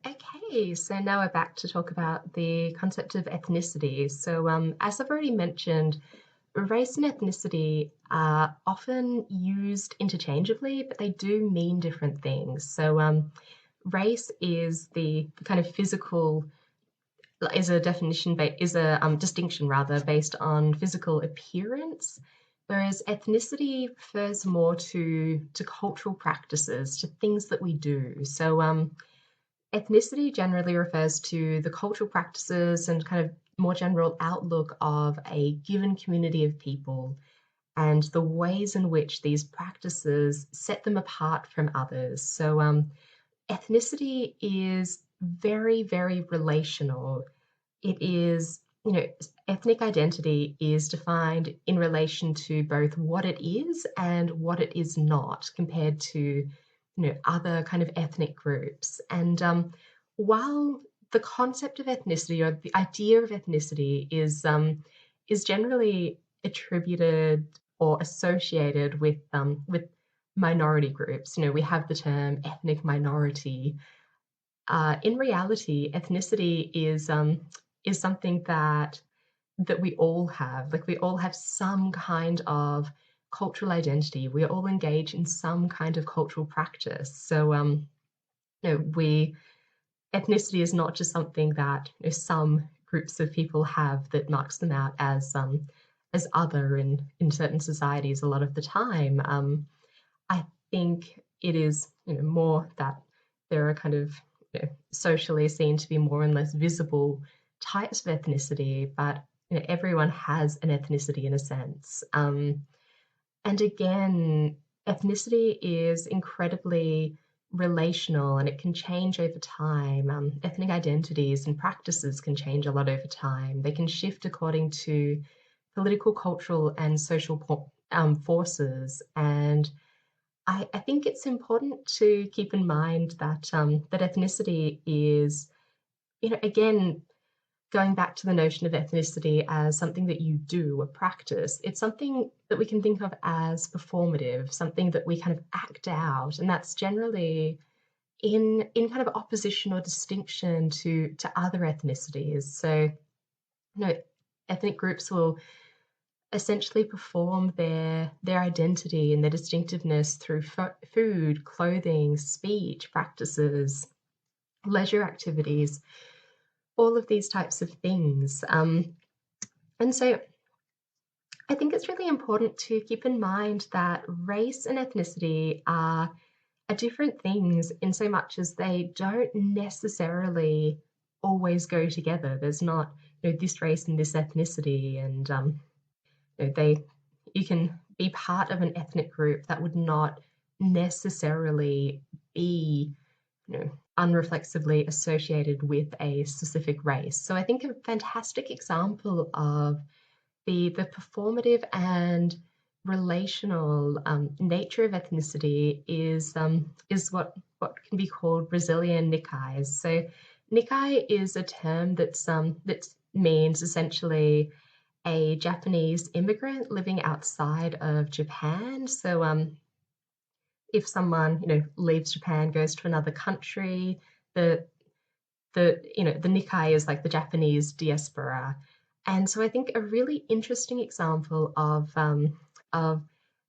Okay, so now we're back to talk about the concept of ethnicity. As I've already mentioned, race and ethnicity are often used interchangeably, but they do mean different things. Race is the kind of physical, is a definition, is a distinction rather, based on physical appearance, whereas ethnicity refers more to cultural practices, to things that we do. Ethnicity generally refers to the cultural practices and kind of more general outlook of a given community of people and the ways in which these practices set them apart from others. Ethnicity is very, very relational. It is, ethnic identity is defined in relation to both what it is and what it is not compared to other kind of ethnic groups. While the concept of ethnicity or the idea of ethnicity is generally attributed or associated with minority groups, we have the term ethnic minority. In reality, ethnicity is something that we all have. Like we all have some kind of cultural identity. We all engage in some kind of cultural practice. We ethnicity is not just something that some groups of people have that marks them out as other in certain societies a lot of the time. I think it is more that there are kind of socially seen to be more and less visible types of ethnicity, but everyone has an ethnicity in a sense. And again, ethnicity is incredibly relational and it can change over time. Ethnic identities and practices can change a lot over time. They can shift according to political, cultural, and social forces. And I think it's important to keep in mind that that ethnicity is, again, going back to the notion of ethnicity as something that you do, a practice, it's something that we can think of as performative, something that we kind of act out, and that's generally in kind of opposition or distinction to other ethnicities. Ethnic groups will essentially perform their identity and their distinctiveness through food, clothing, speech, practices, leisure activities, all of these types of things. And so I think it's really important to keep in mind that race and ethnicity are different things in so much as they don't necessarily always go together. There's not this race and this ethnicity, and they you can be part of an ethnic group that would not necessarily be unreflexively associated with a specific race. So I think a fantastic example of the performative and relational nature of ethnicity is what can be called Brazilian nikkais. So nikkai is a term that means essentially a Japanese immigrant living outside of Japan. If someone leaves Japan, goes to another country, the the Nikkei is like the Japanese diaspora, and so I think a really interesting example of kind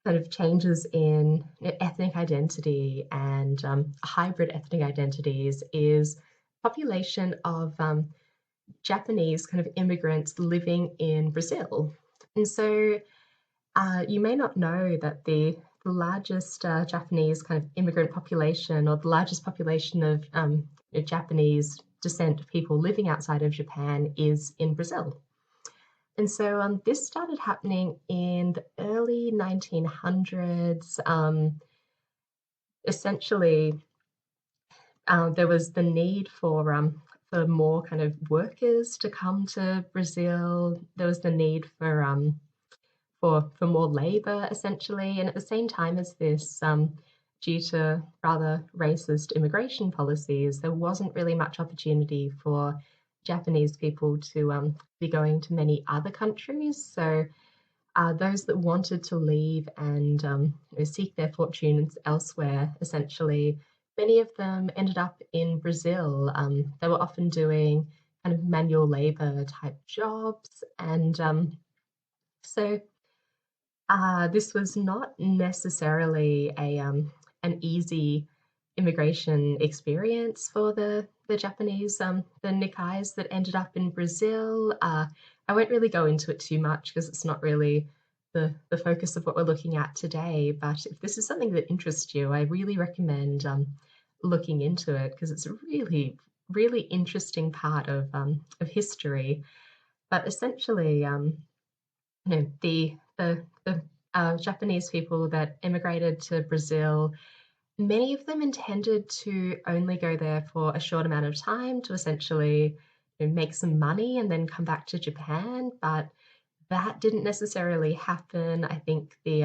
of changes in ethnic identity and hybrid ethnic identities is population of Japanese kind of immigrants living in Brazil, and you may not know that the largest Japanese kind of immigrant population, or the largest population of Japanese descent people living outside of Japan, is in Brazil. And this started happening in the early 1900s. Essentially, there was the need for more kind of workers to come to Brazil. There was the need for more labour, essentially. And at the same time as this, due to rather racist immigration policies, there wasn't really much opportunity for Japanese people to be going to many other countries. So those that wanted to leave and seek their fortunes elsewhere essentially many of them ended up in Brazil. They were often doing kind of manual labor type jobs, and so this was not necessarily an easy immigration experience for the Japanese, the Nikkais that ended up in Brazil. I won't really go into it too much because it's not really the focus of what we're looking at today. But if this is something that interests you, I really recommend looking into it because it's a really, really interesting part of history. But essentially, the Japanese people that immigrated to Brazil, many of them intended to only go there for a short amount of time to essentially make some money and then come back to Japan. But that didn't necessarily happen. I think the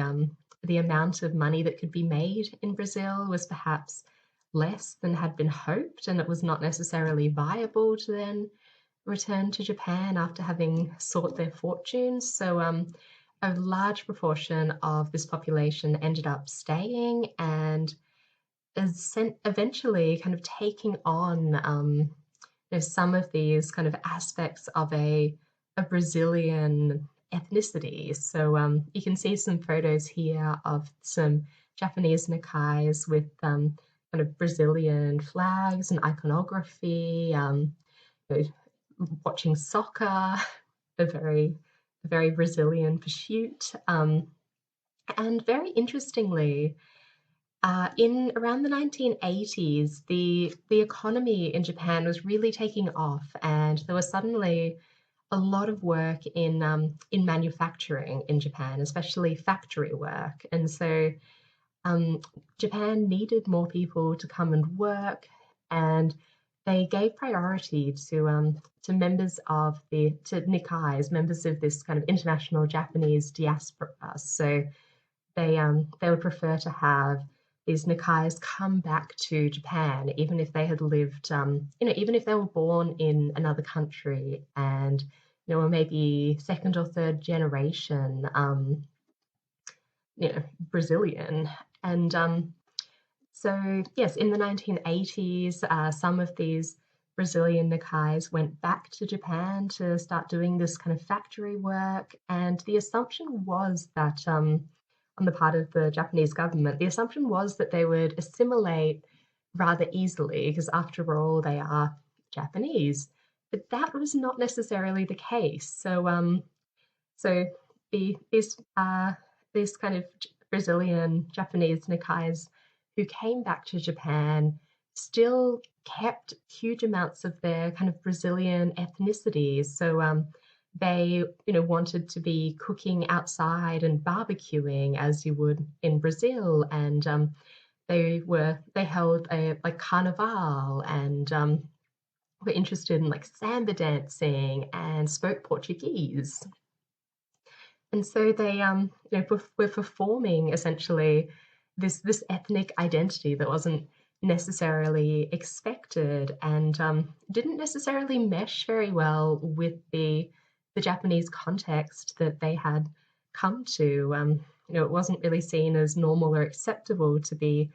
amount of money that could be made in Brazil was perhaps less than had been hoped, and it was not necessarily viable to then return to Japan after having sought their fortunes. So a large proportion of this population ended up staying and eventually kind of taking on some of these kind of aspects of a Brazilian ethnicity. So you can see some photos here of some Japanese Nikkais with kind of Brazilian flags and iconography, watching soccer, a very Brazilian pursuit. And very interestingly, in around the 1980s, the economy in Japan was really taking off, and there was suddenly a lot of work in manufacturing in Japan, especially factory work. And so Japan needed more people to come and work, and they gave priority to members of to Nikkais, members of this kind of international Japanese diaspora. So they would prefer to have these Nikkais come back to Japan, even if they had lived, even if they were born in another country and, were maybe second or third generation, Brazilian. And so, yes, in the 1980s, some of these Brazilian Nikkais went back to Japan to start doing this kind of factory work. And the assumption was that, on the part of the Japanese government, the assumption was that they would assimilate rather easily because, after all, they are Japanese. But that was not necessarily the case. So these kind of Brazilian Japanese Nikkais who came back to Japan still kept huge amounts of their kind of Brazilian ethnicity. So they, wanted to be cooking outside and barbecuing as you would in Brazil, and they held a like carnival and were interested in like samba dancing and spoke Portuguese. And so they were performing essentially this ethnic identity that wasn't necessarily expected and didn't necessarily mesh very well with the Japanese context that they had come to. It wasn't really seen as normal or acceptable to be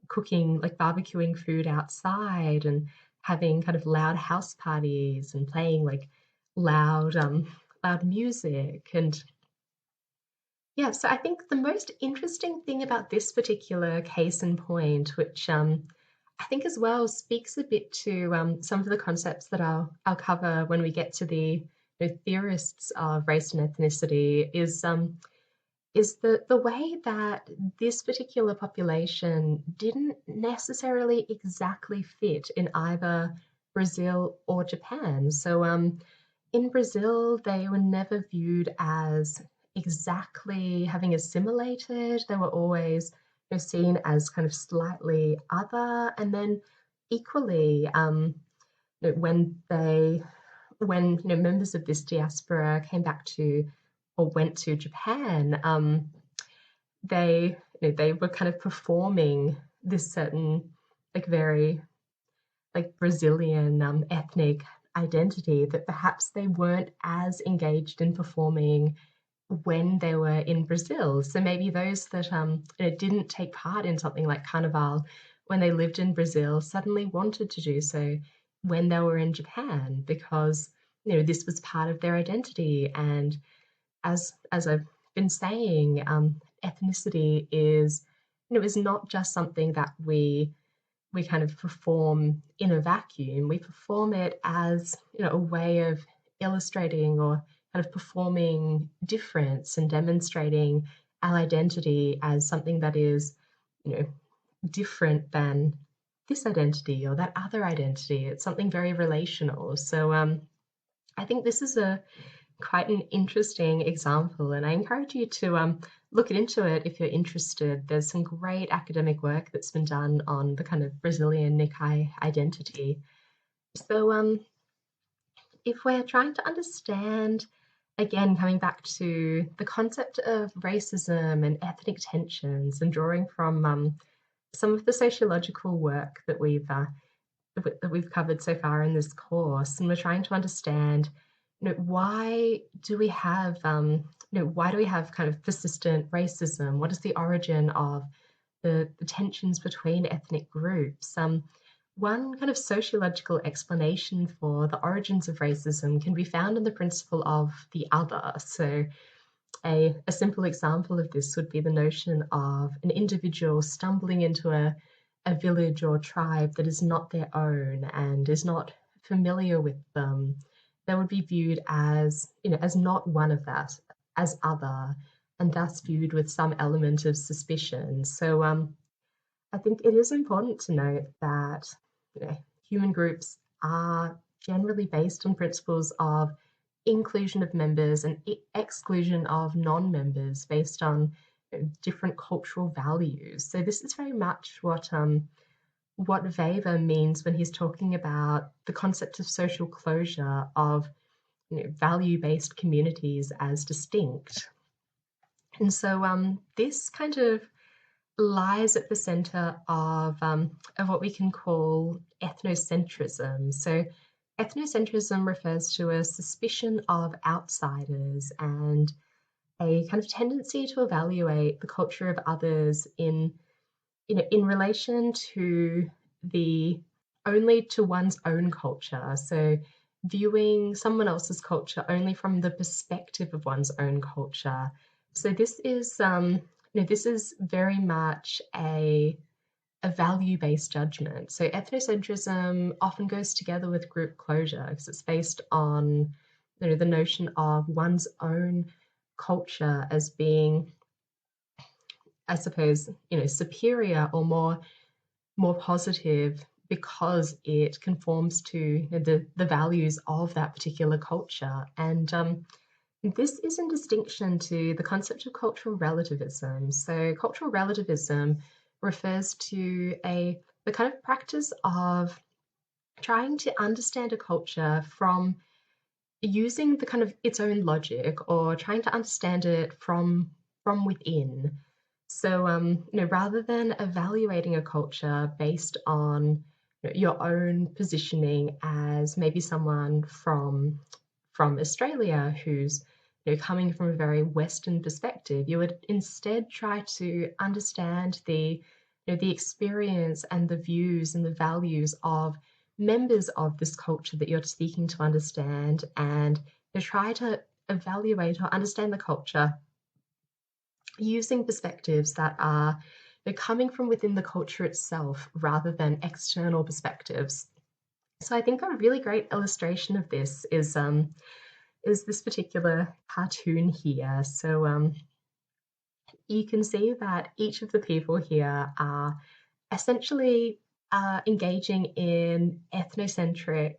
cooking, like barbecuing food outside and having kind of loud house parties and playing like loud music. And yeah, so I think the most interesting thing about this particular case in point, which I think as well speaks a bit to some of the concepts that I'll cover when we get to the theorists of race and ethnicity, is the way that this particular population didn't necessarily exactly fit in either Brazil or Japan. So in Brazil, they were never viewed as exactly having assimilated. They were always seen as kind of slightly other. And then equally, when members of this diaspora came back to or went to Japan, they were kind of performing this certain like very like Brazilian ethnic identity that perhaps they weren't as engaged in performing when they were in Brazil. So maybe those that didn't take part in something like Carnival when they lived in Brazil, suddenly wanted to do so when they were in Japan because this was part of their identity. And as I've been saying, ethnicity is not just something that we kind of perform in a vacuum. We perform it as a way of illustrating or kind of performing difference and demonstrating our identity as something that is you know different than this identity or that other identity. It's something very relational. So I think this is a quite an interesting example, and I encourage you to look into it if you're interested. There's some great academic work that's been done on the kind of Brazilian Nikkei identity. So if we're trying to understand, again, coming back to the concept of racism and ethnic tensions and drawing from some of the sociological work that we've covered so far in this course, and we're trying to understand why do we have kind of persistent racism? What is the origin of the tensions between ethnic groups? One kind of sociological explanation for the origins of racism can be found in the principle of the other. So a simple example of this would be the notion of an individual stumbling into a village or tribe that is not their own and is not familiar with them. They would be viewed as as not one of that, as other, and thus viewed with some element of suspicion. So I think it is important to note that human groups are generally based on principles of inclusion of members and exclusion of non-members based on different cultural values. So this is very much what Weber means when he's talking about the concept of social closure of value-based communities as distinct. And so this kind of lies at the center of what we can call ethnocentrism. So ethnocentrism refers to a suspicion of outsiders and a kind of tendency to evaluate the culture of others in relation to only to one's own culture. So viewing someone else's culture only from the perspective of one's own culture. So this is this is very much a value-based judgment. So ethnocentrism often goes together with group closure because it's based on the notion of one's own culture as being, I suppose, superior or more positive because it conforms to the values of that particular culture. And this is in distinction to the concept of cultural relativism. So cultural relativism refers to the kind of practice of trying to understand a culture from using the kind of its own logic or trying to understand it from within. So rather than evaluating a culture based on your own positioning as maybe someone from Australia who's coming from a very Western perspective, you would instead try to understand the experience and the views and the values of members of this culture that you're seeking to understand, and try to evaluate or understand the culture using perspectives that are coming from within the culture itself rather than external perspectives. So I think a really great illustration of this is this particular cartoon here. So you can see that each of the people here are essentially engaging in ethnocentric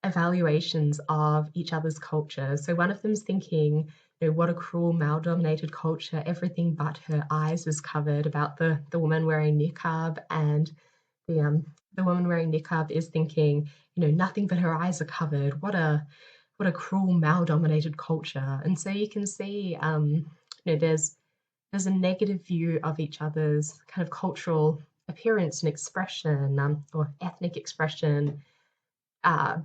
evaluations of each other's culture. So one of them's thinking, what a cruel male-dominated culture, everything but her eyes is covered, about the woman wearing niqab, and the woman wearing niqab is thinking, nothing but her eyes are covered. What a cruel male-dominated culture. And so you can see, there's a negative view of each other's kind of cultural appearance and expression, or ethnic expression,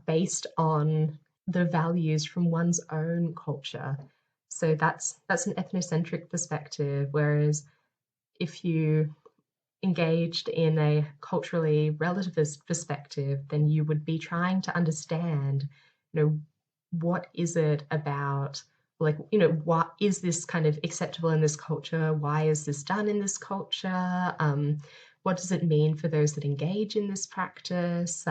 based on the values from one's own culture. So that's an ethnocentric perspective. Whereas if you engaged in a culturally relativist perspective, then you would be trying to understand, what is it about, like, what is this kind of acceptable in this culture? Why is this done in this culture? What does it mean for those that engage in this practice?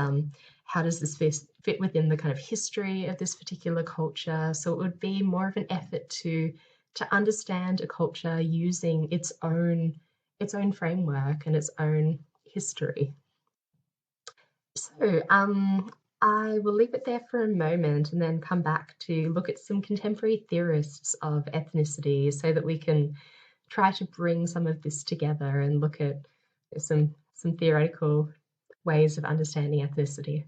How does this fit within the kind of history of this particular culture? So it would be more of an effort to understand a culture using its own framework and its own history. So I will leave it there for a moment and then come back to look at some contemporary theorists of ethnicity so that we can try to bring some of this together and look at some theoretical ways of understanding ethnicity.